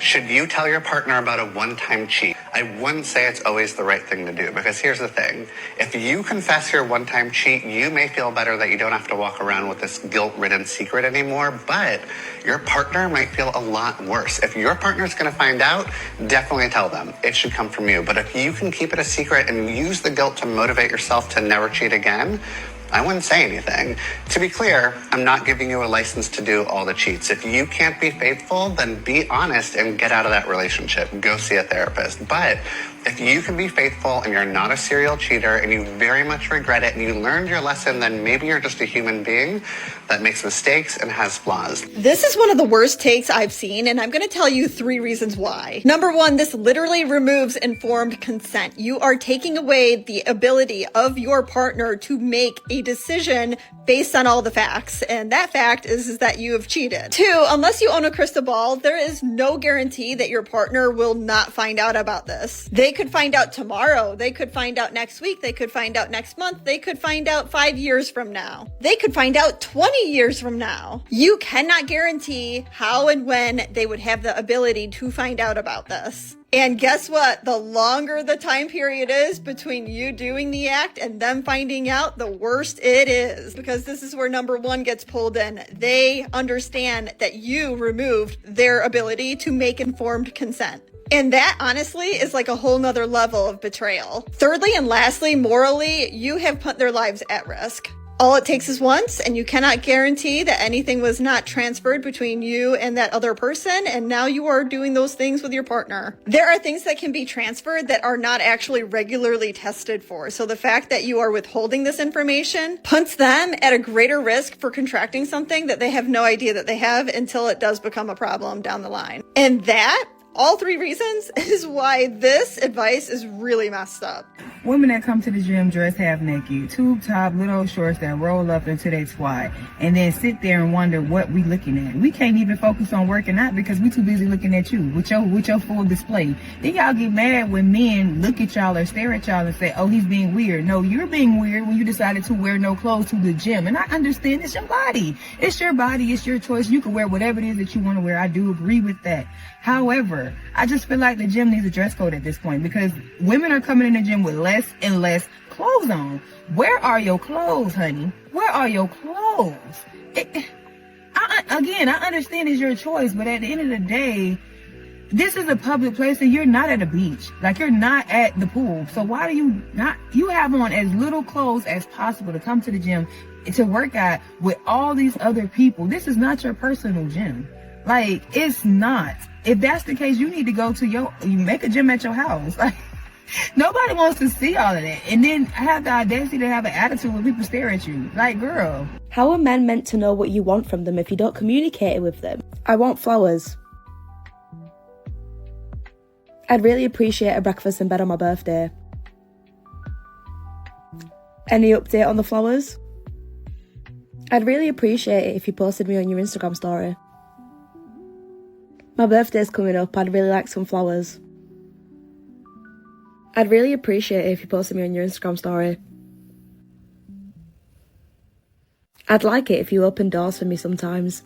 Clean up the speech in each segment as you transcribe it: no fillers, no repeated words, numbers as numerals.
Should you tell your partner about a one-time cheat? I wouldn't say it's always the right thing to do, because here's the thing. If you confess your one-time cheat, you may feel better that you don't have to walk around with this guilt-ridden secret anymore, but your partner might feel a lot worse. If your partner's going to find out, definitely tell them. It should come from you. But if you can keep it a secret and use the guilt to motivate yourself to never cheat again, I wouldn't say anything. To be clear, I'm not giving you a license to do all the cheats. If you can't be faithful, then be honest and get out of that relationship. Go see a therapist. But if you can be faithful and you're not a serial cheater and you very much regret it and you learned your lesson, then maybe you're just a human being that makes mistakes and has flaws. This is one of the worst takes I've seen, and I'm going to tell you 3 reasons why. Number 1, this literally removes informed consent. You are taking away the ability of your partner to make a decision based on all the facts, and that fact is that you have cheated. 2, unless you own a crystal ball, there is no guarantee that your partner will not find out about this. They could find out tomorrow. They could find out next week. They could find out next month. They could find out 5 years from now. They could find out 20 years from now. You cannot guarantee how and when they would have the ability to find out about this. And guess what? The longer the time period is between you doing the act and them finding out, the worse it is. Because this is where number 1 gets pulled in. They understand that you removed their ability to make informed consent. And that honestly is like a whole nother level of betrayal. Thirdly and lastly, morally, you have put their lives at risk. All it takes is once, and you cannot guarantee that anything was not transferred between you and that other person, and now you are doing those things with your partner. There are things that can be transferred that are not actually regularly tested for. So the fact that you are withholding this information puts them at a greater risk for contracting something that they have no idea that they have until it does become a problem down the line. And that, all 3 reasons, is why this advice is really messed up. Women that come to the gym dress half naked, tube top, little shorts that roll up into their twat, and then sit there and wonder what we looking at. We can't even focus on working out because we too busy looking at you with your full display. Then y'all get mad when men look at y'all or stare at y'all and say, oh, he's being weird. No, you're being weird when you decided to wear no clothes to the gym. And I understand it's your body. It's your body. It's your choice. You can wear whatever it is that you want to wear. I do agree with that. However, I just feel like the gym needs a dress code at this point because women are coming in the gym with less and less clothes on. Where are your clothes, honey? Where are your clothes? I understand it's your choice, but at the end of the day, this is a public place and you're not at a beach. Like, you're not at the pool. So why do you not, you have on as little clothes as possible to come to the gym to work out with all these other people. This is not your personal gym. Like, it's not. If that's the case, you need to go to you make a gym at your house. Like, nobody wants to see all of that. And then have the audacity to have an attitude when people stare at you. Like, girl. How are men meant to know what you want from them if you don't communicate it with them? I want flowers. I'd really appreciate a breakfast in bed on my birthday. Any update on the flowers? I'd really appreciate it if you posted me on your Instagram story. My birthday's coming up, I'd really like some flowers. I'd really appreciate it if you posted me on your Instagram story. I'd like it if you open doors for me sometimes.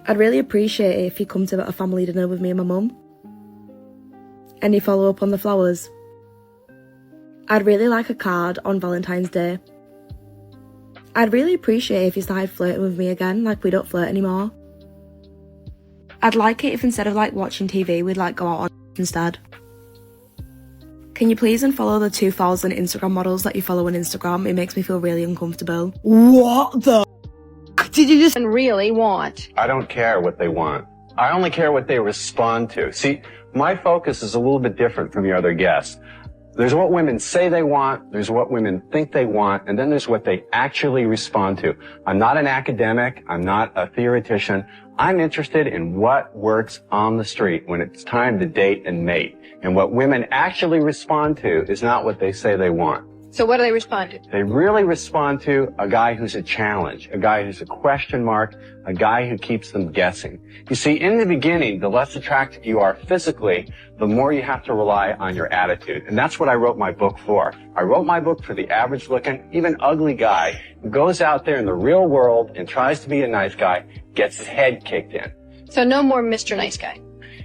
I'd really appreciate it if you come to a family dinner with me and my mum. Any follow up on the flowers? I'd really like a card on Valentine's Day. I'd really appreciate it if you started flirting with me again, like we don't flirt anymore. I'd like it if instead of watching TV, we'd go out on instead. Can you please unfollow the 2,000 Instagram models that you follow on Instagram? It makes me feel really uncomfortable. What the did you just really want? I don't care what they want. I only care what they respond to. See, my focus is a little bit different from your other guests. There's what women say they want, there's what women think they want, and then there's what they actually respond to. I'm not an academic, I'm not a theoretician. I'm interested in what works on the street when it's time to date and mate. And what women actually respond to is not what they say they want. So what do they respond to? They really respond to a guy who's a challenge, a guy who's a question mark, a guy who keeps them guessing. You see, in the beginning, the less attractive you are physically, the more you have to rely on your attitude. And that's what I wrote my book for. I wrote my book for the average-looking, even ugly guy who goes out there in the real world and tries to be a nice guy, gets his head kicked in. So no more Mr. Nice Guy.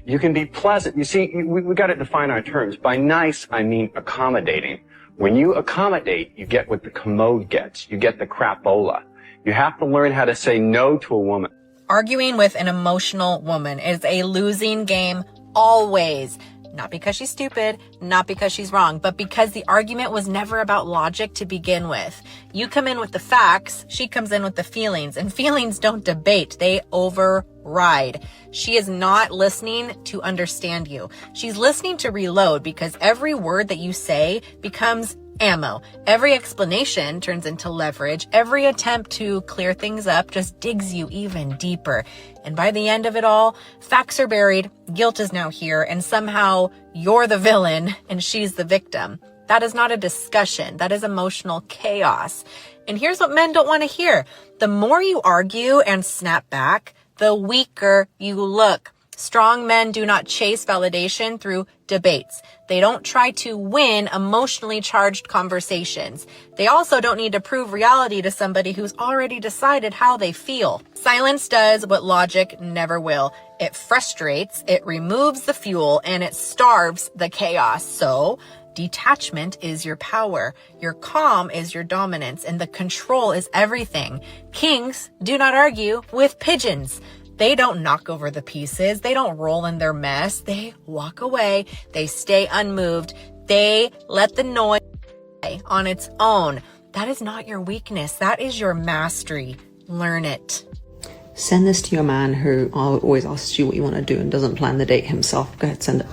You can be pleasant. You see, we got to define our terms. By nice, I mean accommodating. When you accommodate, you get what the commode gets. You get the crapola. You have to learn how to say no to a woman. Arguing with an emotional woman is a losing game always. Not because she's stupid, not because she's wrong, but because the argument was never about logic to begin with. You come in with the facts, she comes in with the feelings, and feelings don't debate, they override. She is not listening to understand you. She's listening to reload because every word that you say becomes ammo. Every explanation turns into leverage. Every attempt to clear things up just digs you even deeper. And by the end of it all, facts are buried, guilt is now here, and somehow you're the villain and she's the victim. That is not a discussion. That is emotional chaos. And here's what men don't want to hear. The more you argue and snap back, the weaker you look. Strong men do not chase validation through debates. They don't try to win emotionally charged conversations. They also don't need to prove reality to somebody who's already decided how they feel. Silence does what logic never will. It frustrates, it removes the fuel, and it starves the chaos. So, detachment is your power. Your calm is your dominance, and the control is everything. Kings do not argue with pigeons. They don't knock over the pieces. They don't roll in their mess. They walk away. They stay unmoved. They let the noise on its own. That is not your weakness. That is your mastery. Learn it. Send this to your man who always asks you what you want to do and doesn't plan the date himself. Go ahead, send it.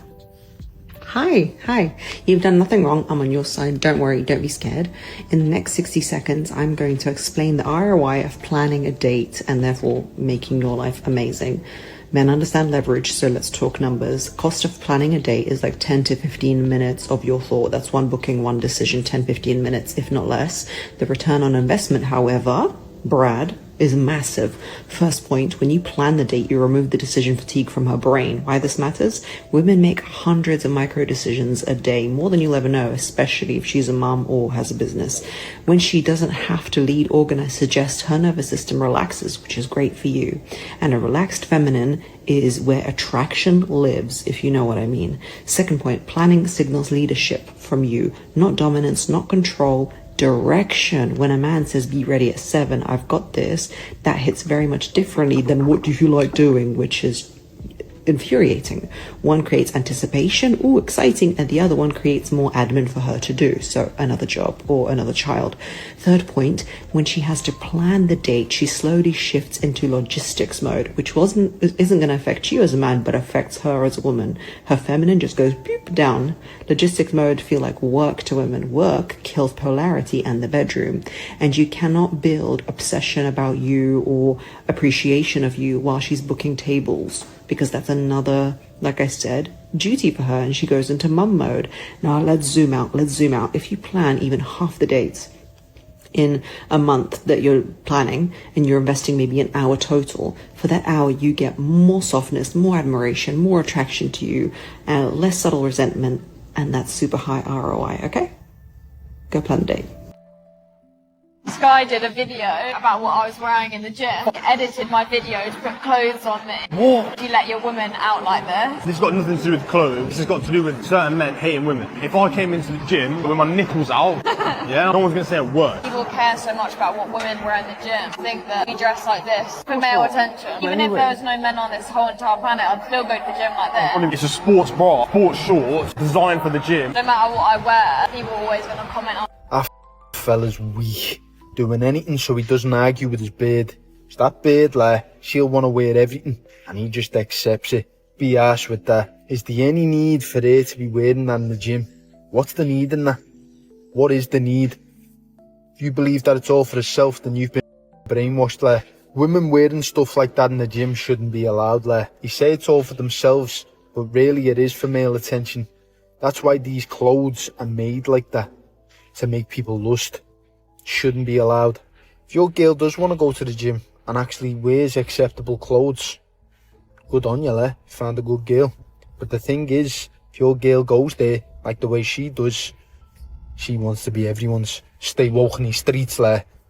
Hi. You've done nothing wrong. I'm on your side. Don't worry. Don't be scared. In the next 60 seconds, I'm going to explain the ROI of planning a date and therefore making your life amazing. Men understand leverage, so let's talk numbers. Cost of planning a date is like 10 to 15 minutes of your thought. That's one booking, one decision, 10, 15 minutes, if not less. The return on investment, however, Brad, is massive. First point, when you plan the date, you remove the decision fatigue from her brain. Why this matters? Women make hundreds of micro decisions a day, more than you'll ever know, especially if she's a mom or has a business. When she doesn't have to lead, organize, suggest, her nervous system relaxes, which is great for you. And a relaxed feminine is where attraction lives, if you know what I mean. Second point, planning signals leadership from you, not dominance, not control, direction. When a man says be ready at 7, I've got this, that hits very much differently than what do you like doing, which is infuriating. One creates anticipation, ooh, exciting, and the other one creates more admin for her to do, so another job or another child. Third point, when she has to plan the date, she slowly shifts into logistics mode, which isn't going to affect you as a man, but affects her as a woman. Her feminine just goes boop down. Logistics mode feel like work to women. Work kills polarity and the bedroom, and you cannot build obsession about you or appreciation of you while she's booking tables, because that's another, like I said, duty for her, and she goes into mum mode. Now let's zoom out. If you plan even half the dates in a month that you're planning and you're investing maybe an hour total, for that hour you get more softness, more admiration, more attraction to you, less subtle resentment, and that's super high ROI, okay? Go plan the date. Sky did a video about what I was wearing in the gym. He edited my video to put clothes on me. What? Do you let your woman out like this? This has got nothing to do with clothes. This has got to do with certain men hating women. If I came into the gym with my nipples out, yeah, no one's going to say a word. People care so much about what women wear in the gym. I think that we dress like this for male attention. Even if there was no men on this whole entire planet, I'd still go to the gym like this. It's a sports bra, sports shorts, designed for the gym. No matter what I wear, people are always going to comment on. Our fella's weak. Doing anything so he doesn't argue with his beard. It's that beard, like, she'll want to wear everything, and he just accepts it. Be harsh with that. Is there any need for her to be wearing that in the gym? What's the need in that? What is the need? If you believe that it's all for herself, then you've been brainwashed, like. Women wearing stuff like that in the gym shouldn't be allowed, like. You say it's all for themselves, but really it is for male attention. That's why these clothes are made like that, to make people lust. Shouldn't be allowed. If your girl does want to go to the gym and actually wears acceptable clothes, good on you, you found a good girl. But the thing is, if your girl goes there like the way she does, she wants to be everyone's. Stay woke in the streets,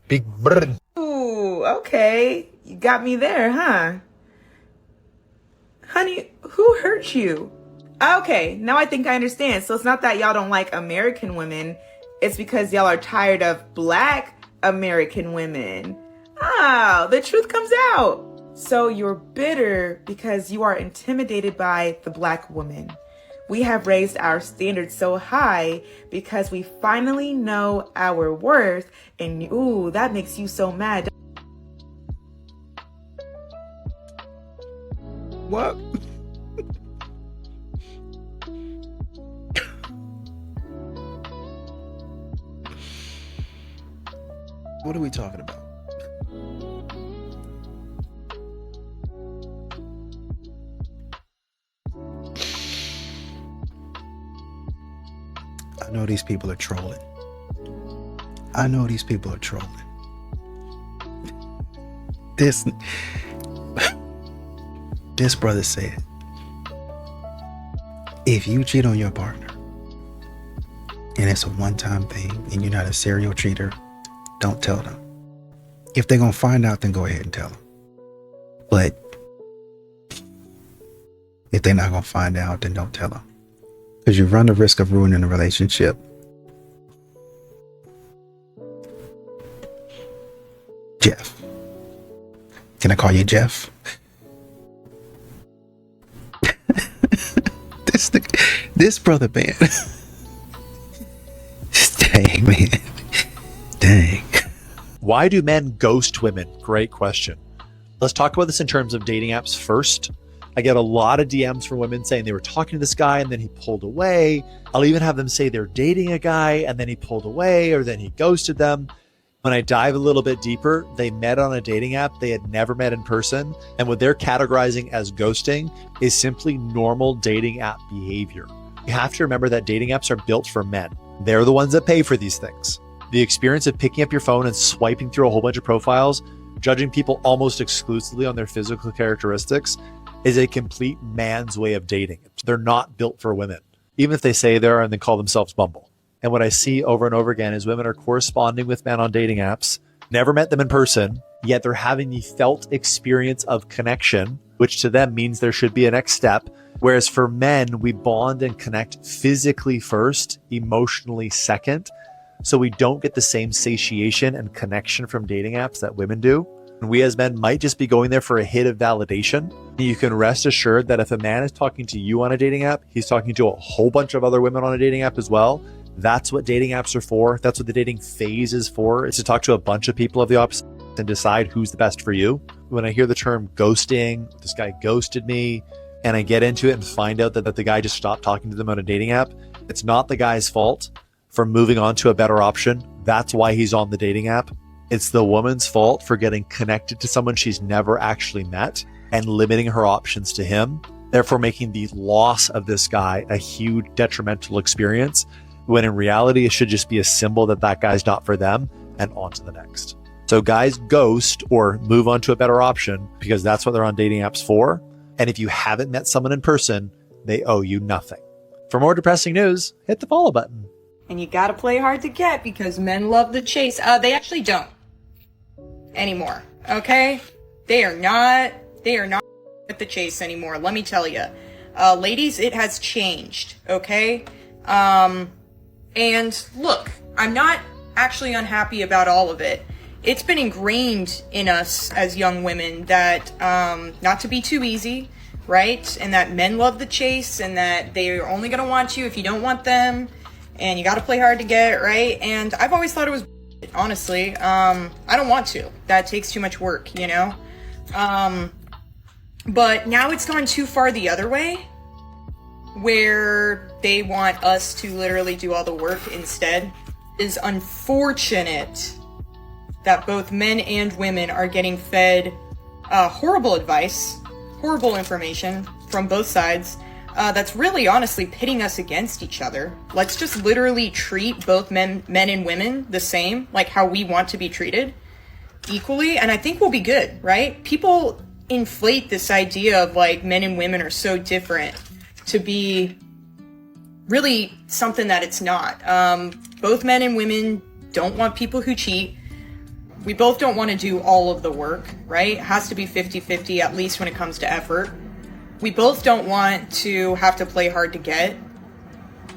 big brr. Ooh, okay. You got me there, huh? Honey, who hurt you? Okay, now I think I understand. So it's not that y'all don't like American women. It's because y'all are tired of Black American women. Ah, the truth comes out. So you're bitter because you are intimidated by the Black woman. We have raised our standards so high because we finally know our worth. And ooh, that makes you so mad. What? What are we talking about? I know these people are trolling. I know these people are trolling. This brother said, if you cheat on your partner and it's a one-time thing and you're not a serial cheater, don't tell them. If they're going to find out, then go ahead and tell them. But if they're not going to find out, then don't tell them. Because you run the risk of ruining a relationship. Jeff. Can I call you Jeff? This brother, man. Dang, man. Dang. Why do men ghost women? Great question. Let's talk about this in terms of dating apps first. I get a lot of DMs from women saying they were talking to this guy and then he pulled away. I'll even have them say they're dating a guy and then he pulled away or then he ghosted them. When I dive a little bit deeper, they met on a dating app they had never met in person. And what they're categorizing as ghosting is simply normal dating app behavior. You have to remember that dating apps are built for men. They're the ones that pay for these things. The experience of picking up your phone and swiping through a whole bunch of profiles, judging people almost exclusively on their physical characteristics, is a complete man's way of dating. They're not built for women, even if they say they are and they call themselves Bumble. And what I see over and over again is women are corresponding with men on dating apps, never met them in person, yet they're having the felt experience of connection, which to them means there should be a next step. Whereas for men, we bond and connect physically first, emotionally second. So we don't get the same satiation and connection from dating apps that women do. And we as men might just be going there for a hit of validation. You can rest assured that if a man is talking to you on a dating app, he's talking to a whole bunch of other women on a dating app as well. That's what dating apps are for. That's what the dating phase is for. It's to talk to a bunch of people of the opposite and decide who's the best for you. When I hear the term ghosting, this guy ghosted me, and I get into it and find out that the guy just stopped talking to them on a dating app, it's not the guy's fault for moving on to a better option. That's why he's on the dating app. It's the woman's fault for getting connected to someone she's never actually met and limiting her options to him, therefore making the loss of this guy a huge detrimental experience, when in reality, it should just be a symbol that that guy's not for them and on to the next. So guys ghost or move on to a better option because that's what they're on dating apps for. And if you haven't met someone in person, they owe you nothing. For more depressing news, hit the follow button. And you gotta play hard to get because men love the chase. They actually don't anymore. Okay? They are not with the chase anymore. Let me tell you. Ladies, it has changed. Okay? And look, I'm not actually unhappy about all of it. It's been ingrained in us as young women that not to be too easy, right? And that men love the chase and that they're only going to want you if you don't want them. And you got to play hard to get, right? And I've always thought it was, honestly. I don't want to. That takes too much work, you know? But now it's gone too far the other way, where they want us to literally do all the work instead. It is unfortunate that both men and women are getting fed horrible advice, horrible information from both sides that's really honestly pitting us against each other. Let's just literally treat both men and women the same, like how we want to be treated, equally, and I think we'll be good, right? People inflate this idea of like men and women are so different to be really something that it's not. Both men and women don't want people who cheat. We both don't want to do all of the work, right? It has to be 50-50, at least when it comes to effort. We both don't want to have to play hard to get.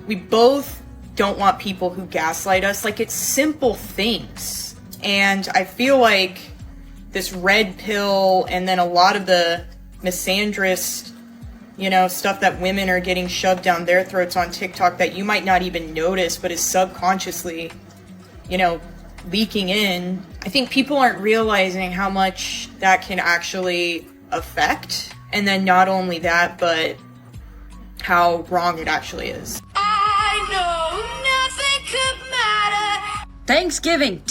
We both don't want people who gaslight us. Like, it's simple things. And I feel like this red pill and then a lot of the misandrist, stuff that women are getting shoved down their throats on TikTok that you might not even notice, but is subconsciously, leaking in. I think people aren't realizing how much that can actually affect. And then not only that, but how wrong it actually is. I know nothing could matter. Thanksgiving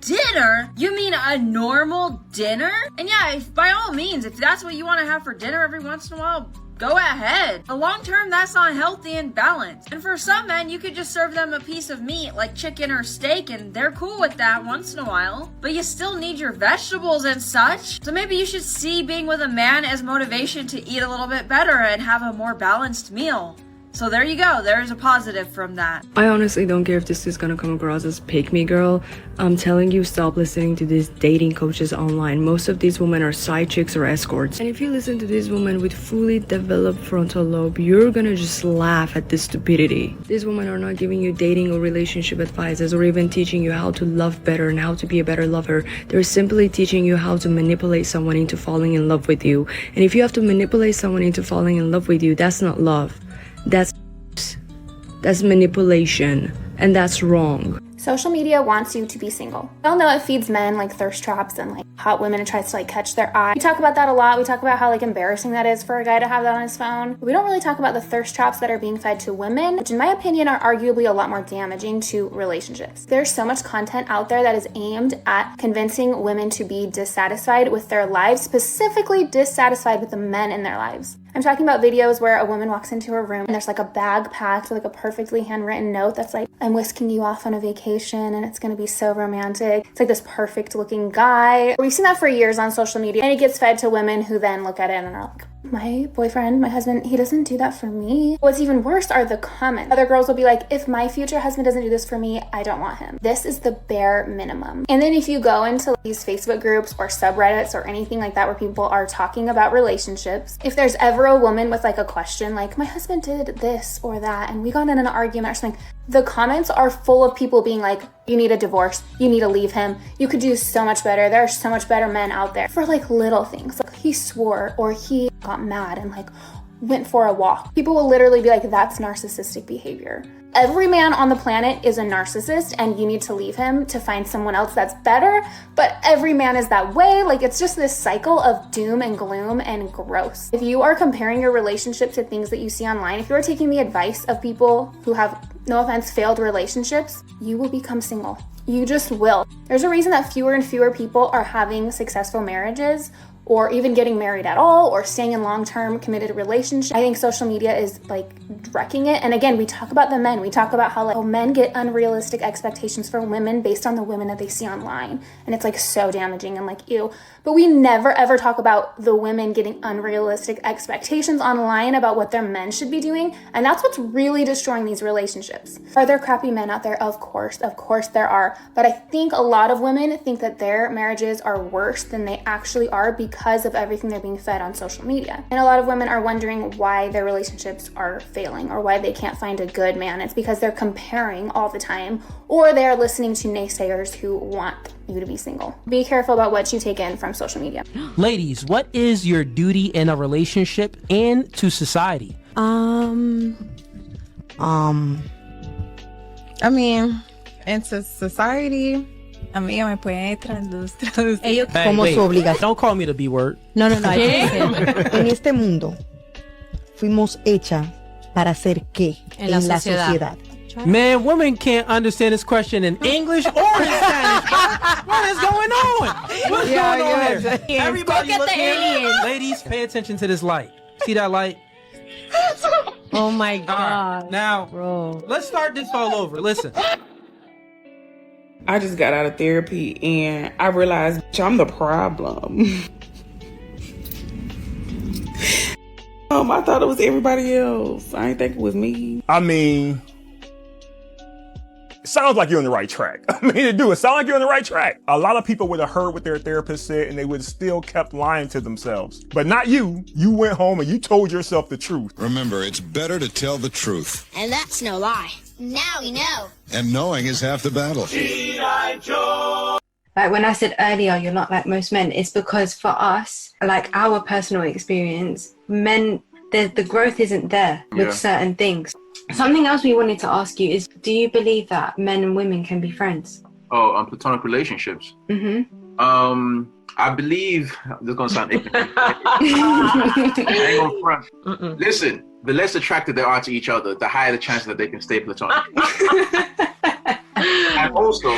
dinner? You mean a normal dinner? And yeah, by all means, if that's what you want to have for dinner every once in a while, go ahead. But long term, that's not healthy and balanced. And for some men, you could just serve them a piece of meat like chicken or steak and they're cool with that once in a while. But you still need your vegetables and such. So maybe you should see being with a man as motivation to eat a little bit better and have a more balanced meal. So there you go, there's a positive from that. I honestly don't care if this is gonna come across as pick me girl. I'm telling you, stop listening to these dating coaches online. Most of these women are side chicks or escorts. And if you listen to these women with fully developed frontal lobe, you're gonna just laugh at this stupidity. These women are not giving you dating or relationship advices or even teaching you how to love better and how to be a better lover. They're simply teaching you how to manipulate someone into falling in love with you. And if you have to manipulate someone into falling in love with you, that's not love. That's manipulation, and that's wrong. Social media wants you to be single. We all know it feeds men like thirst traps and like hot women and tries to like catch their eye. We talk about that a lot. We talk about how like embarrassing that is for a guy to have that on his phone. But we don't really talk about the thirst traps that are being fed to women, which in my opinion are arguably a lot more damaging to relationships. There's so much content out there that is aimed at convincing women to be dissatisfied with their lives, specifically dissatisfied with the men in their lives. I'm talking about videos where a woman walks into her room and there's like a bag packed with like a perfectly handwritten note that's like, I'm whisking you off on a vacation and it's gonna be so romantic. It's like this perfect looking guy. We've seen that for years on social media and it gets fed to women who then look at it and are like, my boyfriend, my husband, he doesn't do that for me. What's even worse are the comments. Other girls will be like, if my future husband doesn't do this for me, I don't want him. This is the bare minimum. And then if you go into these Facebook groups or subreddits or anything like that where people are talking about relationships, if there's ever a woman with like a question like, my husband did this or that and we got in an argument or something, the comments are full of people being like, you need a divorce, you need to leave him, you could do so much better, there are so much better men out there, for like little things. Like he swore or he got mad and like went for a walk. People will literally be like, that's narcissistic behavior. Every man on the planet is a narcissist and you need to leave him to find someone else that's better, but every man is that way. Like it's just this cycle of doom and gloom and gross. If you are comparing your relationship to things that you see online, if you are taking the advice of people who have, no offense, failed relationships, you will become single. You just will. There's a reason that fewer and fewer people are having successful marriages or even getting married at all, or staying in long-term committed relationships. I think social media is like wrecking it. And again, we talk about the men. We talk about how like men get unrealistic expectations for women based on the women that they see online. And it's like so damaging and like, ew. But we never ever talk about the women getting unrealistic expectations online about what their men should be doing. And that's what's really destroying these relationships. Are there crappy men out there? Of course there are. But I think a lot of women think that their marriages are worse than they actually are because of everything they're being fed on social media. And a lot of women are wondering why their relationships are failing or why they can't find a good man. It's because they're comparing all the time, or they're listening to naysayers who want you to be single. Be careful about what you take in from social media. Ladies, what is your duty in a relationship and to society? I mean, into society, amiga, me puede traducir. Hey, Como su obligación. Don't call me the B word. No. En este mundo fuimos hechas para hacer qué en la sociedad. Man, women can't understand this question in English or in Spanish. What is going on? What's going on here? Everybody look here. Ladies, pay attention to this light. See that light? Oh my God. Right, now, bro, let's start this all over. Listen. I just got out of therapy and I realized I'm the problem. I thought it was everybody else. I didn't think it was me. I mean, sounds like you're on the right track. I mean, it do. It sounds like you're on the right track. A lot of people would have heard what their therapist said and they would have still kept lying to themselves. But not you. You went home and you told yourself the truth. Remember, it's better to tell the truth. And that's no lie. Now we know. And knowing is half the battle. Like when I said earlier, you're not like most men, it's because for us, like our personal experience, men, the growth isn't there with certain things. Something else we wanted to ask you is, do you believe that men and women can be friends? Oh, platonic relationships. Mm-hmm. I believe, this is going to sound ignorant. I ain't gonna front. Listen, the less attracted they are to each other, the higher the chance that they can stay platonic. And also,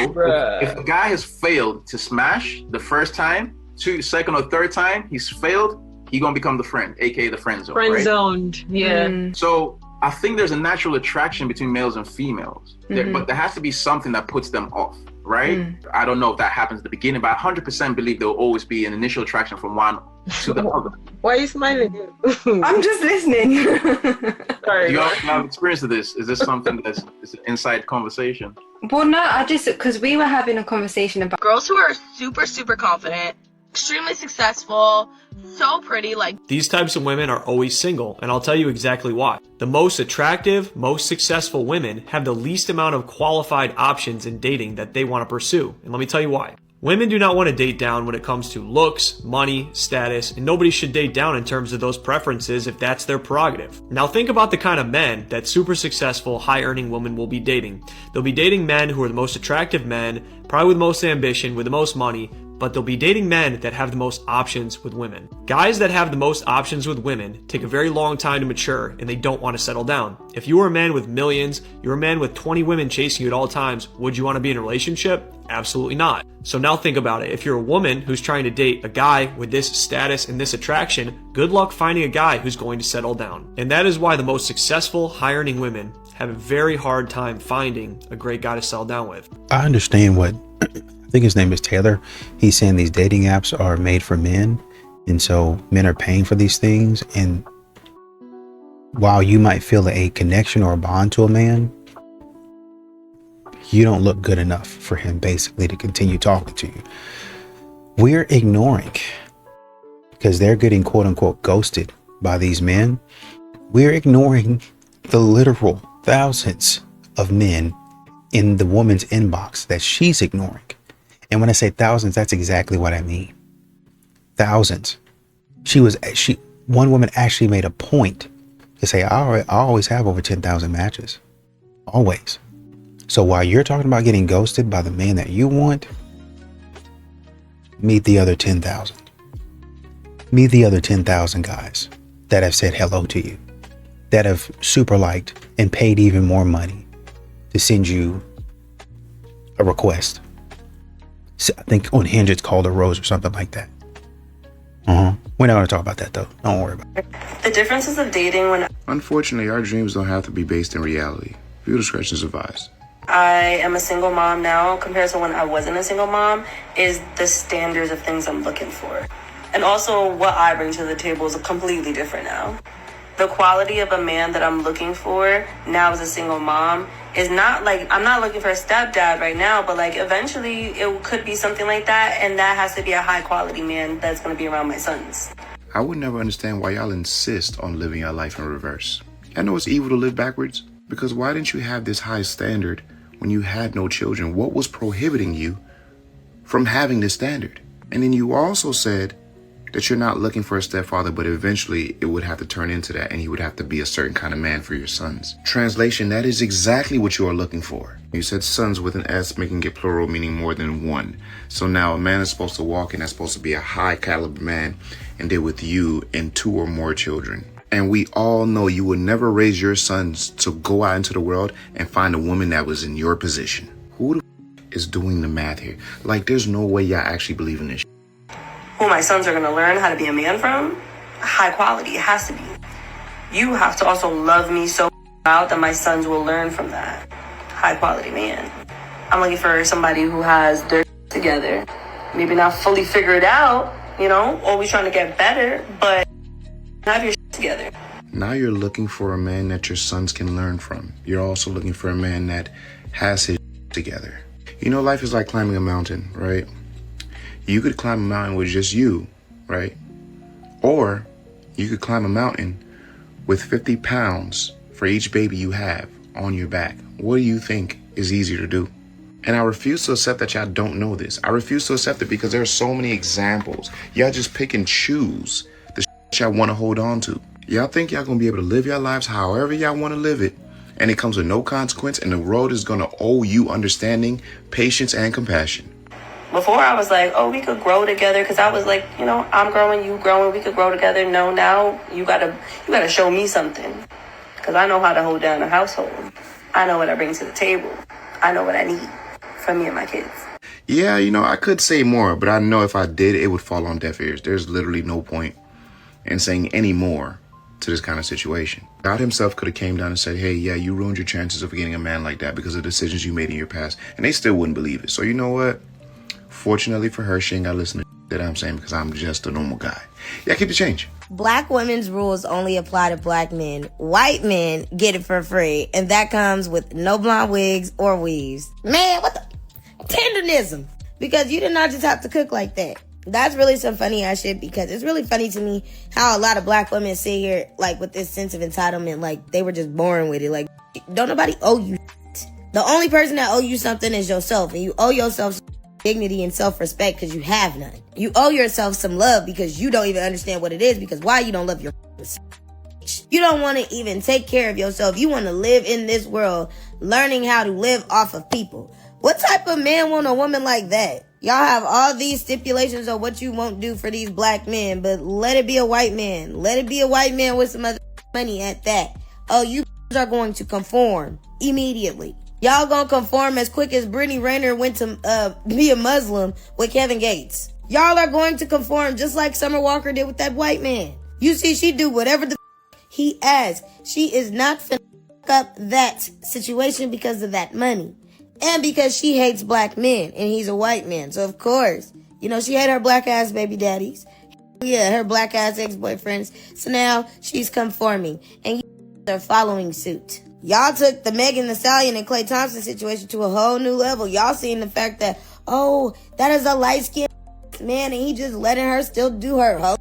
if a guy has failed to smash the first time, second or third time, he's failed, he's going to become the friend, aka the friend zone. Friend zoned, yeah. So I think there's a natural attraction between males and females, but there has to be something that puts them off, right? I don't know if that happens at the beginning, but I 100% believe there will always be an initial attraction from one to the other. Why are you smiling? I'm just listening. Do you have experience of this? Is this something that's an inside conversation? Well, no, because we were having a conversation about girls who are super, super confident, extremely successful, so pretty, like these types of women are always single, and I'll tell you exactly why. The most attractive, most successful women have the least amount of qualified options in dating that they want to pursue, and let me tell you why. Women do not want to date down when it comes to looks, money, status, and nobody should date down in terms of those preferences if that's their prerogative. Now think about the kind of men that super successful, high-earning women will be dating. They'll be dating men who are the most attractive men, probably with the most ambition, with the most money, but they'll be dating men that have the most options with women. Guys that have the most options with women take a very long time to mature and they don't want to settle down. If you were a man with millions, you're a man with 20 women chasing you at all times, would you want to be in a relationship? Absolutely not. So now think about it. If you're a woman who's trying to date a guy with this status and this attraction, good luck finding a guy who's going to settle down. And that is why the most successful, high-earning women have a very hard time finding a great guy to settle down with. I understand what I think his name is Taylor. He's saying these dating apps are made for men. And so men are paying for these things. And while you might feel a connection or a bond to a man, you don't look good enough for him basically to continue talking to you. We're ignoring, because they're getting quote unquote ghosted by these men. We're ignoring the literal thousands of men in the woman's inbox that she's ignoring. And when I say thousands, that's exactly what I mean. Thousands. One woman actually made a point to say, I always have over 10,000 matches. Always. So while you're talking about getting ghosted by the man that you want, meet the other 10,000. Meet the other 10,000 guys that have said hello to you, that have super liked and paid even more money to send you a request. I think on Hinge it's called a rose or something like that. We're not going to talk about that though. Don't worry about it. the differences of dating when Unfortunately, our dreams don't have to be based in reality. Viewer discretion is advised. I am a single mom now compared to when I wasn't a single mom is the standards of things I'm looking for. And also what I bring to the table is completely different now. The quality of a man that I'm looking for now as a single mom is not like, I'm not looking for a stepdad right now, but like eventually it could be something like that. And that has to be a high quality man that's going to be around my sons. I would never understand why y'all insist on living your life in reverse. I know it's evil to live backwards, because why didn't you have this high standard when you had no children? What was prohibiting you from having this standard? And then you also said that you're not looking for a stepfather, but eventually it would have to turn into that, and he would have to be a certain kind of man for your sons. Translation, that is exactly what you are looking for. You said sons with an S, making it plural, meaning more than one. So now a man is supposed to walk in, that's supposed to be a high caliber man, and deal with you and 2 or more children. And we all know you will never raise your sons to go out into the world and find a woman that was in your position. Who the is doing the math here? Like, there's no way y'all actually believe in this. Who my sons are going to learn how to be a man from? High quality, it has to be. You have to also love me so out that my sons will learn from that. High quality man. I'm looking for somebody who has their together. Maybe not fully figured out, you know, always trying to get better, but have your together. Now you're looking for a man that your sons can learn from. You're also looking for a man that has his together. You know, life is like climbing a mountain, right? You could climb a mountain with just you, right? Or you could climb a mountain with 50 pounds for each baby you have on your back. What do you think is easier to do? And I refuse to accept that y'all don't know this. I refuse to accept it because there are so many examples. Y'all just pick and choose the shit y'all want to hold on to. Y'all think y'all gonna be able to live your lives however y'all want to live it, and it comes with no consequence, and the world is gonna owe you understanding, patience, and compassion. Before I was like, oh, we could grow together, because I was like, you know, I'm growing, you growing, we could grow together. No, now you gotta show me something, because I know how to hold down a household. I know what I bring to the table. I know what I need for me and my kids. Yeah, you know, I could say more, but I know if I did, it would fall on deaf ears. There's literally no point in saying any more to this kind of situation. God himself could have came down and said, hey, yeah, you ruined your chances of getting a man like that because of decisions you made in your past. And they still wouldn't believe it. So you know what? Fortunately for her, she ain't got to listen to that I'm saying because I'm just a normal guy. Yeah, keep the change. Black women's rules only apply to black men. White men get it for free, and that comes with no blonde wigs or weaves. Man, what the tenderism? Because you did not just have to cook like that. That's really some funny ass shit, because it's really funny to me how a lot of black women sit here like with this sense of entitlement, like they were just born with it. Like, don't nobody owe you shit. The only person that owe you something is yourself, and you owe yourself dignity and self-respect because you have none. You owe yourself some love because you don't even understand what it is, because why you don't love your you don't want to even take care of yourself. You want to live in this world learning how to live off of people. What type of man want a woman like that? Y'all have all these stipulations of what you won't do for these black men, but let it be a white man. Let it be a white man with some other money at that. Oh, you are going to conform immediately. Y'all gonna conform as quick as Brittany Renner went to be a Muslim with Kevin Gates. Y'all are going to conform just like Summer Walker did with that white man. You see, she do whatever the he asks. She is not finna up that situation because of that money. And because she hates black men and he's a white man. So of course, you know, she hate her black ass baby daddies. Yeah, her black ass ex-boyfriends. So now she's conforming and they're following suit. Y'all took the Megan Thee Stallion and Klay Thompson situation to a whole new level. Y'all seen the fact that, oh, that is a light-skinned man and he just letting her still do her whole.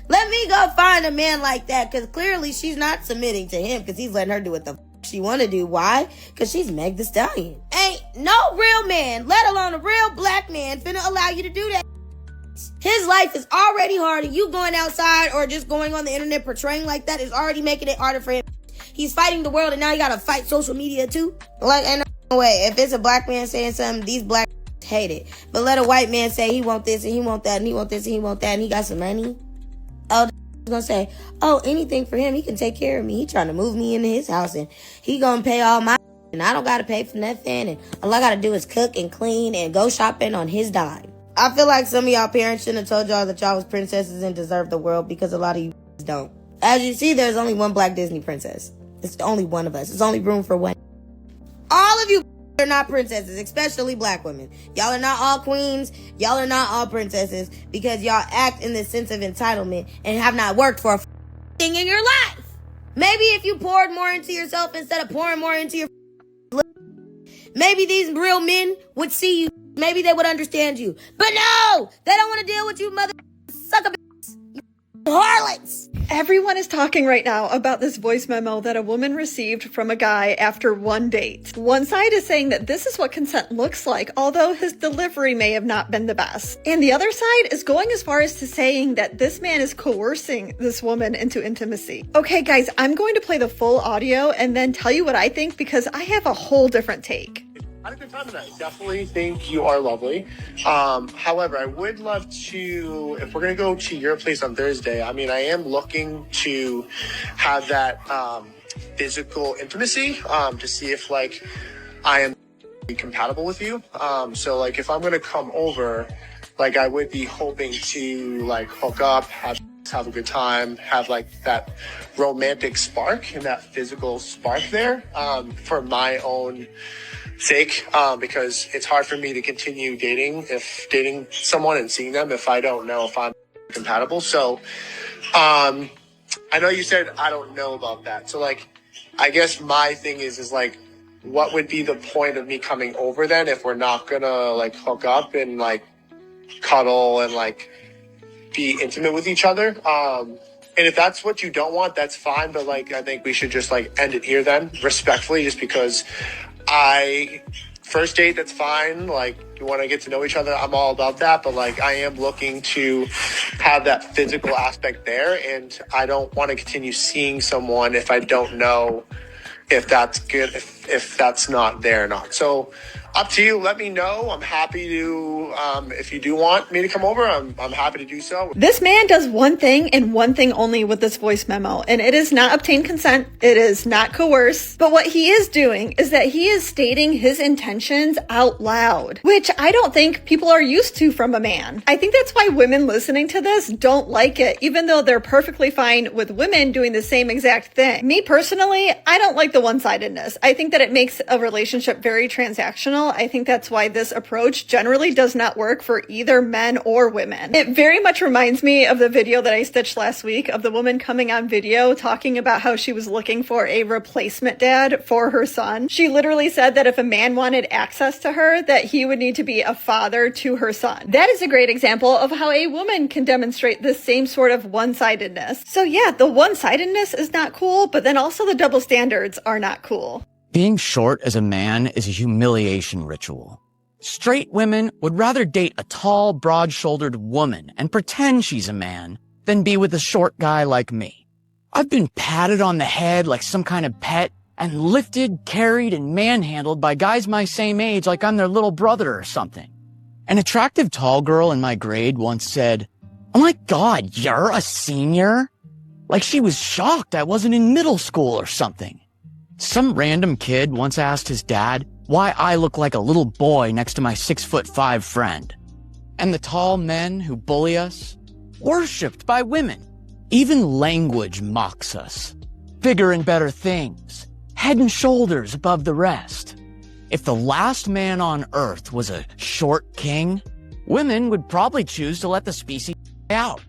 Let me go find a man like that, because clearly she's not submitting to him because he's letting her do what the she want to do. Why? Because she's Meg Thee Stallion. Ain't no real man, let alone a real black man, finna allow you to do that. His life is already hard, and you going outside or just going on the internet portraying like that is already making it harder for him. He's fighting the world, and now you gotta fight social media too. Like, ain't no way. If it's a black man saying something, these black hate it. But let a white man say he want this and he want that and he want this and he want that and he got some money. Oh, gonna say, oh, anything for him. He can take care of me. He trying to move me into his house and he gonna pay all my and I don't gotta pay for nothing. And all I gotta do is cook and clean and go shopping on his dime. I feel like some of y'all parents shouldn't have told y'all that y'all was princesses and deserved the world, because a lot of you don't. As you see, there's only one black Disney princess. It's only one of us. There's only room for one. All of you are not princesses, especially black women. Y'all are not all queens. Y'all are not all princesses, because y'all act in this sense of entitlement and have not worked for a thing in your life. Maybe if you poured more into yourself instead of pouring more into your maybe these real men would see you. Maybe they would understand you. But no! They don't want to deal with you, mother sucker you harlots. Everyone is talking right now about this voice memo that a woman received from a guy after one date. One side is saying that this is what consent looks like, although his delivery may have not been the best. And the other side is going as far as to saying that this man is coercing this woman into intimacy. Okay, guys, I'm going to play the full audio and then tell you what I think, because I have a whole different take. I had a good time tonight. Definitely think you are lovely. However, I would love to, if we're going to go to your place on Thursday, I mean, I am looking to have that physical intimacy to see if, like, I am compatible with you. So, like, if I'm going to come over, like, I would be hoping to, like, hook up, have a good time, have, like, that romantic spark and that physical spark there for my own sake, because it's hard for me to continue dating someone and seeing them if I don't know if I'm compatible. So I know you said I don't know about that, so like I guess my thing is like what would be the point of me coming over then if we're not gonna like hook up and like cuddle and like be intimate with each other? And if that's what you don't want, that's fine. But like, I think we should just like end it here then, respectfully, just because first date, that's fine. Like, you want to get to know each other, I'm all about that. But like, I am looking to have that physical aspect there, and I don't want to continue seeing someone if I don't know if that's good, if that's not there or not. So up to you. Let me know. I'm happy to, if you do want me to come over, I'm happy to do so. This man does one thing and one thing only with this voice memo, and it is not obtain consent. It is not coerce. But what he is doing is that he is stating his intentions out loud, which I don't think people are used to from a man. I think that's why women listening to this don't like it, even though they're perfectly fine with women doing the same exact thing. Me personally, I don't like the one-sidedness. I think that it makes a relationship very transactional. I think that's why this approach generally does not work for either men or women. It very much reminds me of the video that I stitched last week of the woman coming on video talking about how she was looking for a replacement dad for her son. She literally said that if a man wanted access to her, that he would need to be a father to her son. That is a great example of how a woman can demonstrate the same sort of one-sidedness. So yeah, the one-sidedness is not cool, but then also the double standards are not cool. Being short as a man is a humiliation ritual. Straight women would rather date a tall, broad-shouldered woman and pretend she's a man than be with a short guy like me. I've been patted on the head like some kind of pet and lifted, carried, and manhandled by guys my same age like I'm their little brother or something. An attractive tall girl in my grade once said, "Oh my God, you're a senior?" Like she was shocked I wasn't in middle school or something. Some random kid once asked his dad why I look like a little boy next to my 6'5" friend. And the tall men who bully us, worshipped by women. Even language mocks us. Bigger and better things, head and shoulders above the rest. If the last man on earth was a short king, women would probably choose to let the species out.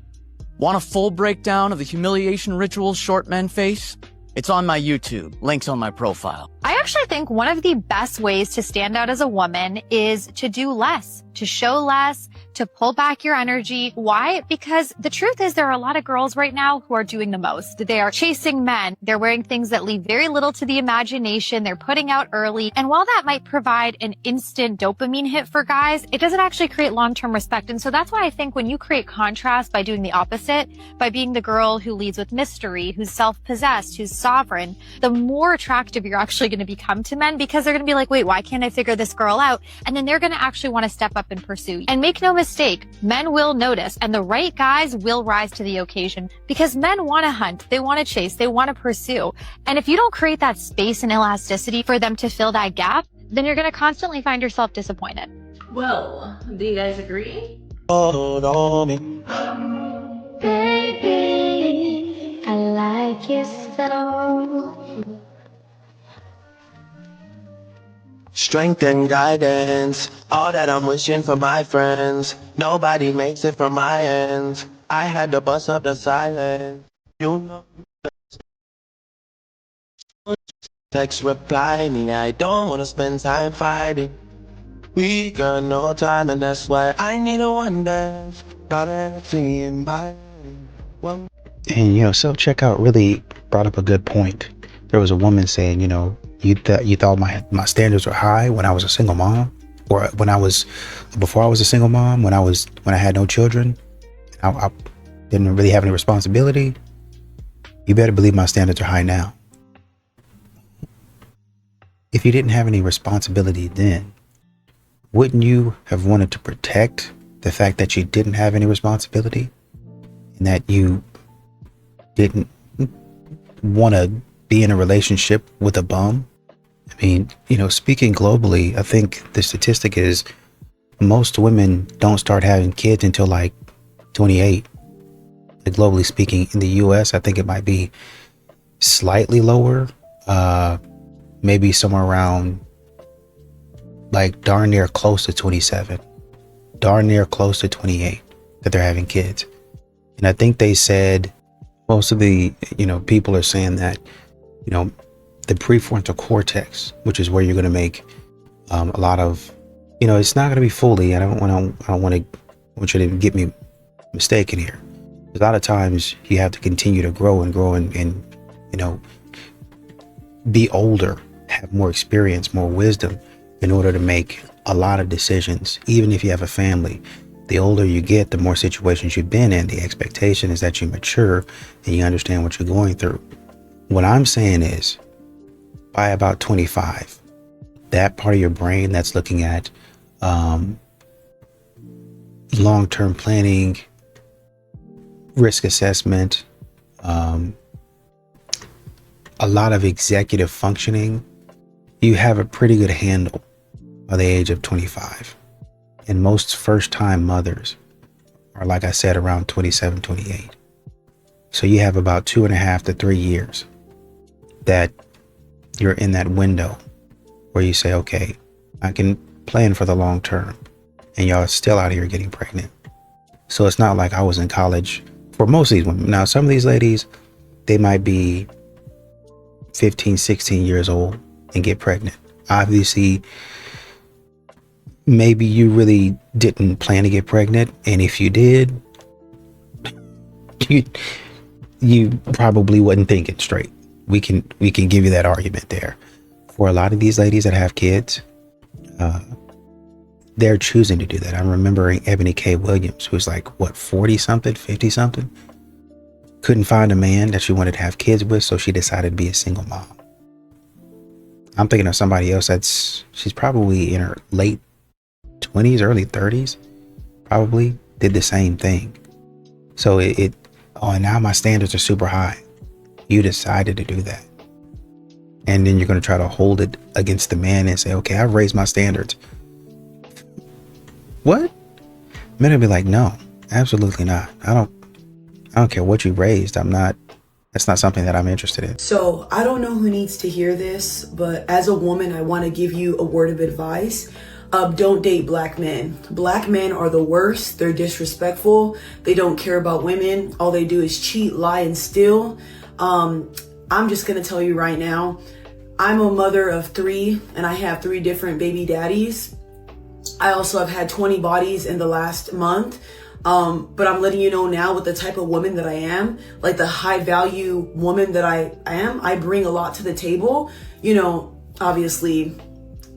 Want a full breakdown of the humiliation rituals short men face? It's on my YouTube. Links on my profile. I actually think one of the best ways to stand out as a woman is to do less, to show less, to pull back your energy. Why? Because the truth is there are a lot of girls right now who are doing the most. They are chasing men. They're wearing things that leave very little to the imagination. They're putting out early. And while that might provide an instant dopamine hit for guys, it doesn't actually create long-term respect. And so that's why I think when you create contrast by doing the opposite, by being the girl who leads with mystery, who's self-possessed, who's sovereign, the more attractive you're actually going to become to men, because they're going to be like, wait, why can't I figure this girl out? And then they're going to actually want to step up and pursue. And make no mistake, men will notice, and the right guys will rise to the occasion, because men want to hunt, they want to chase, they want to pursue. And if you don't create that space and elasticity for them to fill that gap, then you're going to constantly find yourself disappointed. Well, do you guys agree? Hold on me. Baby, I like you so. Strength and guidance, all that I'm wishing for my friends. Nobody makes it from my ends. I had to bust up the silence. You know, text reply me, I don't wanna spend time fighting. We got no time, and that's why I need a one dance. Got everything in mind. And self-checkout really brought up a good point. There was a woman saying, you thought my standards were high when I was a single mom, or before I was a single mom, when I had no children, I didn't really have any responsibility. You better believe my standards are high now. If you didn't have any responsibility then, wouldn't you have wanted to protect the fact that you didn't have any responsibility and that you didn't want to be in a relationship with a bum? I mean, speaking globally, I think the statistic is most women don't start having kids until like 28. Globally speaking, in the US, I think it might be slightly lower, maybe somewhere around like darn near close to 27, darn near close to 28 that they're having kids. And I think they said most of the, people are saying that, the prefrontal cortex, which is where you're going to make a lot of, it's not going to be fully. I want you to get me mistaken here. A lot of times you have to continue to grow and be older, have more experience, more wisdom in order to make a lot of decisions. Even if you have a family, the older you get, the more situations you've been in. The expectation is that you mature and you understand what you're going through. What I'm saying is, by about 25, that part of your brain that's looking at long-term planning, risk assessment, a lot of executive functioning, you have a pretty good handle by the age of 25. And most first-time mothers are, like I said, around 27, 28. So you have about 2.5 to 3 years that you're in that window where you say, okay, I can plan for the long term, and y'all are still out here getting pregnant. So it's not like I was in college for most of these women. Now, some of these ladies, they might be 15, 16 years old and get pregnant. Obviously, maybe you really didn't plan to get pregnant, and if you did, you probably wasn't thinking straight. We can give you that argument there. For a lot of these ladies that have kids, they're choosing to do that. I'm remembering Ebony K. Williams, who's like, 40 something, 50 something, couldn't find a man that she wanted to have kids with, so she decided to be a single mom. I'm thinking of somebody else she's probably in her late 20s, early 30s, probably did the same thing. So and now my standards are super high. You decided to do that. And then you're going to try to hold it against the man and say, okay, I've raised my standards. What? Men will be like, no, absolutely not. I don't care what you raised. That's not something that I'm interested in. So I don't know who needs to hear this, but as a woman, I want to give you a word of advice. Don't date black men. Black men are the worst. They're disrespectful. They don't care about women. All they do is cheat, lie, and steal. I'm just going to tell you right now, I'm a mother of 3 and I have 3 different baby daddies. I also have had 20 bodies in the last month. But I'm letting you know now, with the type of woman that I am, like the high value woman that I am, I bring a lot to the table. Obviously,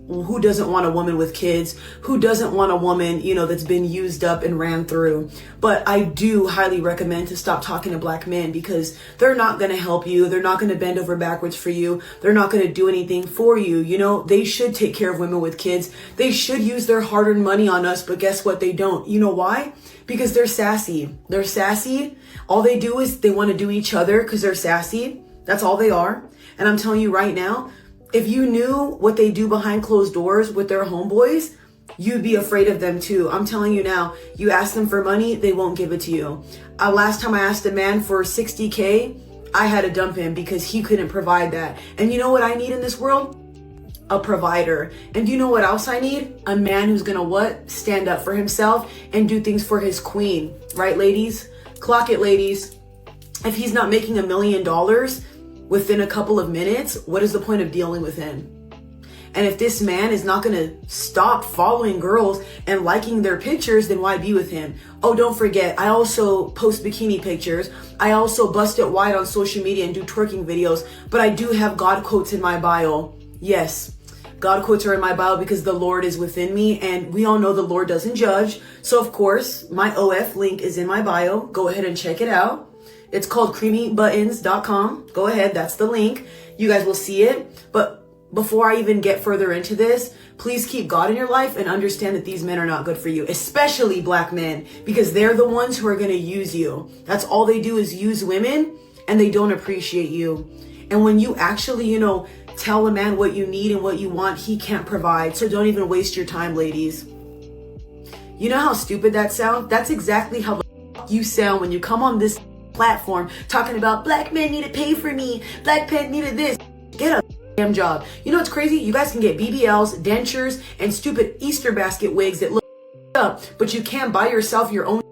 who doesn't want a woman with kids? Who doesn't want a woman, that's been used up and ran through? But I do highly recommend to stop talking to black men, because they're not going to help you. They're not going to bend over backwards for you. They're not going to do anything for you. They should take care of women with kids. They should use their hard-earned money on us, but guess what? They don't. You know why? Because they're sassy. They're sassy. All they do is they want to do each other because they're sassy. That's all they are. And I'm telling you right now, if you knew what they do behind closed doors with their homeboys, you'd be afraid of them too. I'm telling you now, you ask them for money, they won't give it to you. Last time I asked a man for $60K, I had to dump him because he couldn't provide that. And you know what I need in this world? A provider. And you know what else I need? A man who's gonna stand up for himself and do things for his queen. Right, ladies? Clock it, ladies. If he's not making $1 million within a couple of minutes, what is the point of dealing with him? And if this man is not going to stop following girls and liking their pictures, then why be with him? Oh, don't forget, I also post bikini pictures. I also bust it wide on social media and do twerking videos. But I do have God quotes in my bio. Yes, God quotes are in my bio because the Lord is within me. And we all know the Lord doesn't judge. So, of course, my OF link is in my bio. Go ahead and check it out. It's called creamybuttons.com. Go ahead, that's the link. You guys will see it. But before I even get further into this, please keep God in your life and understand that these men are not good for you, especially black men, because they're the ones who are going to use you. That's all they do is use women, and they don't appreciate you. And when you actually, tell a man what you need and what you want, he can't provide. So don't even waste your time, ladies. You know how stupid that sounds? That's exactly how the you sound when you come on this platform talking about black men need to pay for me, black men needed this. Get a damn job. You know what's crazy? You guys can get BBLs, dentures, and stupid Easter basket wigs that look up, but you can't buy yourself your own.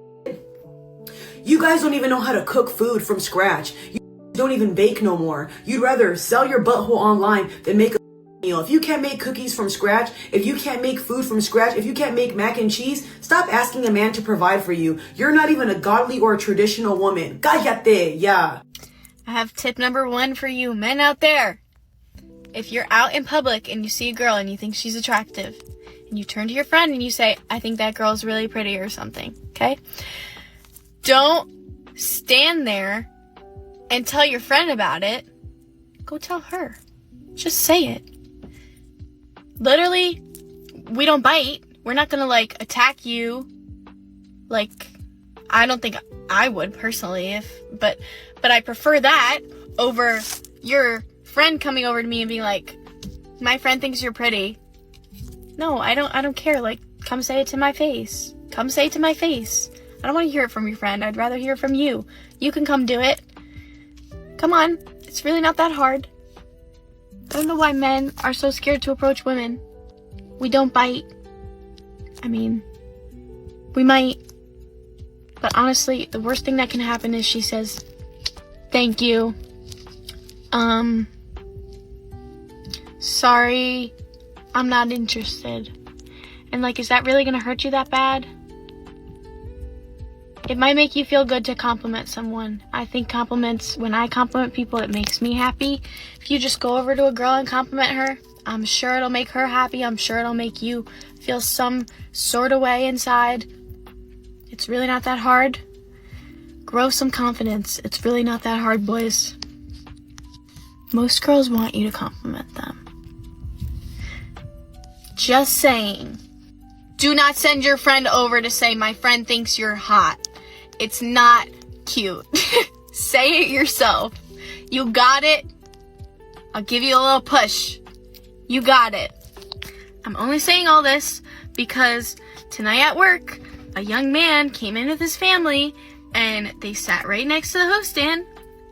You guys don't even know how to cook food from scratch. You don't even bake no more. You'd rather sell your butthole online than make a meal. If you can't make cookies from scratch, if you can't make food from scratch, if you can't make mac and cheese, stop asking a man to provide for you. You're not even a godly or a traditional woman. Cállate, yeah. I have tip number 1 for you men out there. If you're out in public and you see a girl and you think she's attractive, and you turn to your friend and you say, I think that girl's really pretty or something, okay? Don't stand there and tell your friend about it. Go tell her. Just say it. Literally, we don't bite. We're not gonna, like, attack you. Like, I don't think I would personally, but I prefer that over your friend coming over to me and being like, my friend thinks you're pretty. No, I don't care. Like, come say it to my face. Come say it to my face. I don't want to hear it from your friend. I'd rather hear it from you. You can come do it. Come on. It's really not that hard. I don't know why men are so scared to approach women. We don't bite. I mean, we might. But honestly, the worst thing that can happen is she says, thank you. Sorry, I'm not interested. And like, is that really gonna hurt you that bad? It might make you feel good to compliment someone. I think compliments, when I compliment people, it makes me happy. If you just go over to a girl and compliment her, I'm sure it'll make her happy. I'm sure it'll make you feel some sort of way inside. It's really not that hard. Grow some confidence. It's really not that hard, boys. Most girls want you to compliment them. Just saying. Do not send your friend over to say, my friend thinks you're hot. It's not cute. Say it yourself. You got it. I'll give you a little push. You got it. I'm only saying all this because tonight at work, a young man came in with his family and they sat right next to the host stand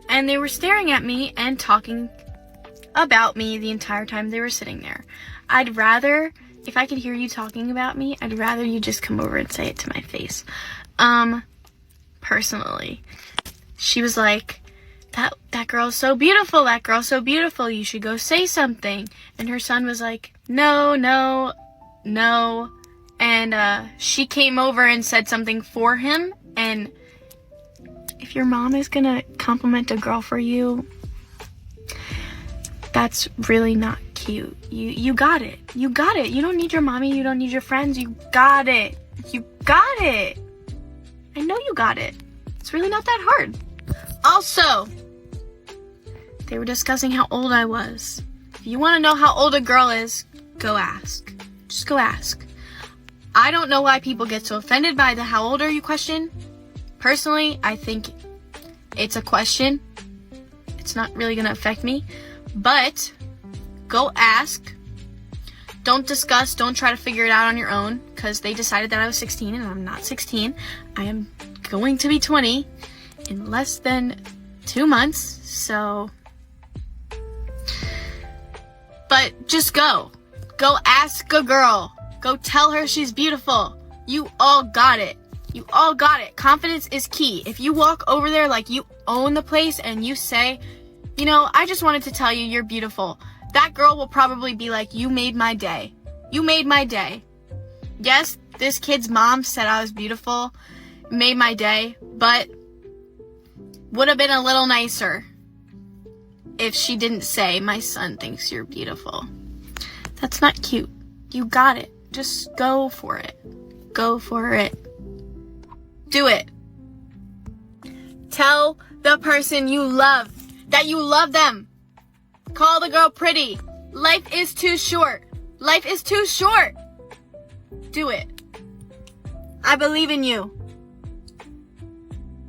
and they were staring at me and talking about me the entire time they were sitting there. I'd rather, if I could hear you talking about me, I'd rather you just come over and say it to my face. Personally, she was like, that girl's so beautiful, that girl's so beautiful, you should go say something. And her son was like, no. And she came over and said something for him. And if your mom is gonna compliment a girl for you, that's really not cute. You got it. You got it. You don't need your mommy. You don't need your friends. You got it. You got it. I know you got it. It's really not that hard. Also, they were discussing how old I was. If you want to know how old a girl is, go ask. Just go ask. I don't know why people get so offended by the how old are you question. Personally, I think it's a question. It's not really going to affect me. But go ask. Don't discuss. Don't try to figure it out on your own because they decided that I was 16 and I'm not 16. I am going to be 20 in less than 2 months. So, but just go. Go ask a girl. Go tell her she's beautiful. You all got it. You all got it. Confidence is key. If you walk over there like you own the place and you say, you know, I just wanted to tell you you're beautiful, that girl will probably be like, you made my day. You made my day. Yes, this kid's mom said I was beautiful, made my day, but would have been a little nicer if she didn't say, my son thinks you're beautiful. That's not cute. You got it. Just go for it. Go for it. Do it. Tell the person you love that you love them. Call the girl pretty. Life is too short. Life is too short. Do it. I believe in you.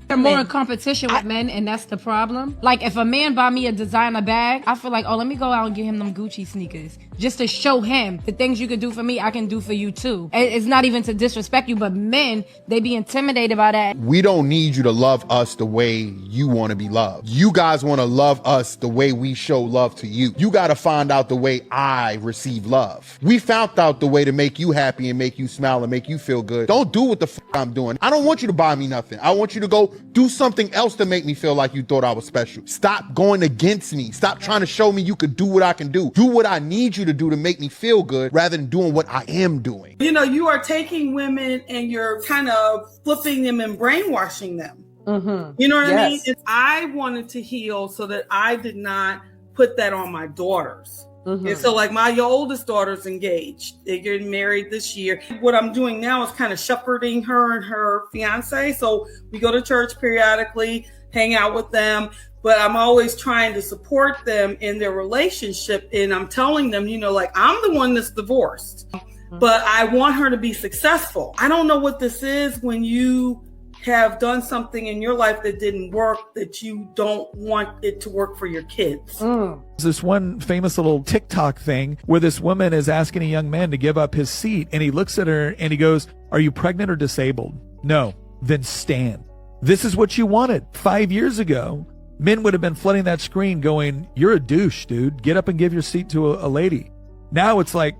They're more in competition with men, and that's the problem. Like, if a man buy me a designer bag, I feel like, oh, let me go out and get him them Gucci sneakers. Just to show him the things you can do for me, I can do for you too. It's not even to disrespect you, but men, they be intimidated by that. We don't need you to love us the way you want to be loved. You guys want to love us the way we show love to you. You got to find out the way I receive love. We found out the way to make you happy and make you smile and make you feel good. Don't do what the f I'm doing. I don't want you to buy me nothing. I want you to go Do something else to make me feel like you thought I was special. Stop going against me. Stop trying to show me you could do what I can do. Do what I need you to do to make me feel good rather than doing what I am doing. You know, you are taking women and you're kind of flipping them and brainwashing them. You know what I mean? And I wanted to heal so that I did not put that on my daughters. And so like my oldest daughter's engaged. They're getting married this year. What I'm doing now is kind of shepherding her and her fiance. So we go to church periodically, hang out with them, but I'm always trying to support them in their relationship. And I'm telling them, you know, like I'm the one that's divorced, but I want her to be successful. I don't know what this is when you have done something in your life that didn't work, that you don't want it to work for your kids. There's this one famous little TikTok thing where this woman is asking a young man to give up his seat, and he looks at her and he goes, "Are you pregnant or disabled?" "No." "Then stand." This is what you wanted 5 years ago. Men would have been flooding that screen going, "You're a douche, dude. Get up and give your seat to a lady." Now it's like,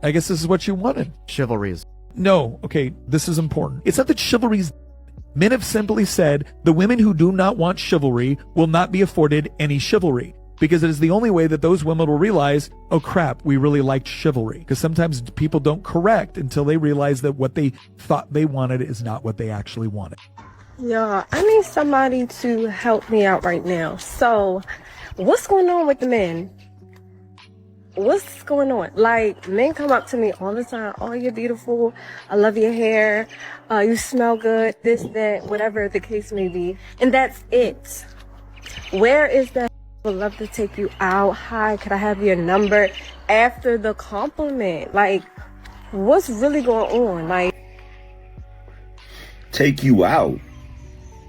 I guess this is what you wanted. Chivalry is. No, okay, this is important. It's not that chivalry's. Men have simply said the women who do not want chivalry will not be afforded any chivalry, because it is the only way that those women will realize, oh crap, we really liked chivalry. Because sometimes people don't correct until they realize that what they thought they wanted is not what they actually wanted. Yeah, I need somebody to help me out right now. So, what's going on with the men? What's going on? Like, men come up to me all the time. "Oh, you're beautiful. I love your hair. You smell good. This, that, whatever the case may be." And that's it. Where is that? I would love to take you out. Hi, could I have your number? After the compliment. Like, what's really going on? Like, take you out.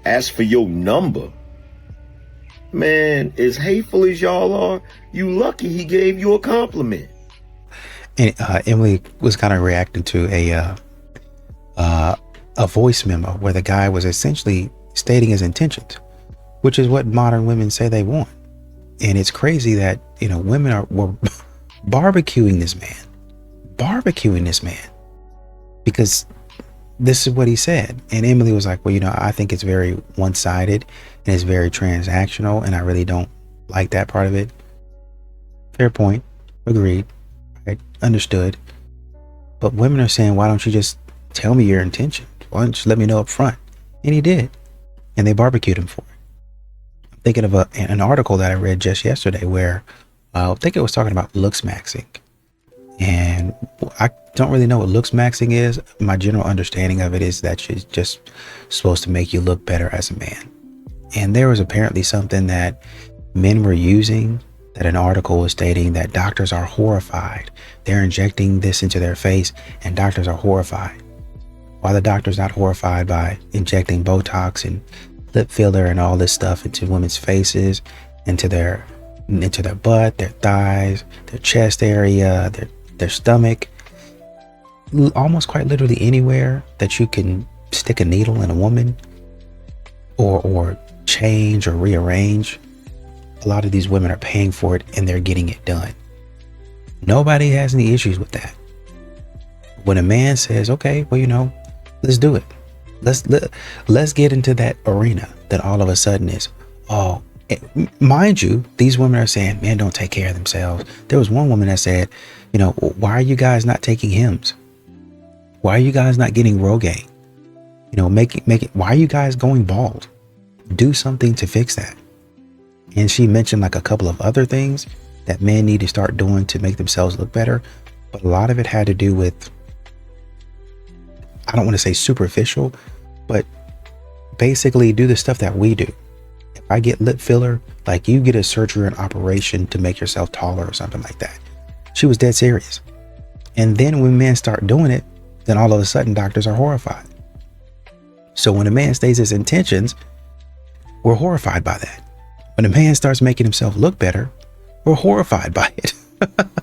Ask for your number. Man, as hateful as y'all are, you lucky he gave you a compliment. And Emily was kind of reacting to a voice memo where the guy was essentially stating his intentions, which is what modern women say they want. And it's crazy that, you know, women were barbecuing this man because this is what he said. And Emily was like, well, you know, I think it's very one-sided and it's very transactional, and I really don't like that part of it. Fair point. Agreed. Right? Understood. But women are saying, why don't you just tell me your intention? Why don't you let me know up front? And he did. And they barbecued him for it. I'm thinking of an article that I read just yesterday where I think it was talking about looks maxing. And I don't really know what looks maxing is. My general understanding of it is that it's just supposed to make you look better as a man. And there was apparently something that men were using, that an article was stating that doctors are horrified. They're injecting this into their face and doctors are horrified. Why the doctor's not horrified by injecting Botox and lip filler and all this stuff into women's faces, into their butt, their thighs, their chest area, their stomach, almost quite literally anywhere that you can stick a needle in a woman or change or rearrange. A lot of these women are paying for it and they're getting it done. Nobody has any issues with that. When a man says, okay, well, you know, let's do it. Let's get into that arena, then all of a sudden is, oh, mind you, these women are saying men don't take care of themselves. There was one woman that said, you know, why are you guys not taking Hims? Why are you guys not getting Rogaine? You know, make it. Why are you guys going bald? Do something to fix that. And she mentioned like a couple of other things that men need to start doing to make themselves look better. But a lot of it had to do with, I don't want to say superficial, but basically do the stuff that we do. If I get lip filler, like you get a surgery or an operation to make yourself taller or something like that. She was dead serious. And then when men start doing it, then all of a sudden doctors are horrified. So when a man states his intentions, we're horrified by that. When a man starts making himself look better, we're horrified by it.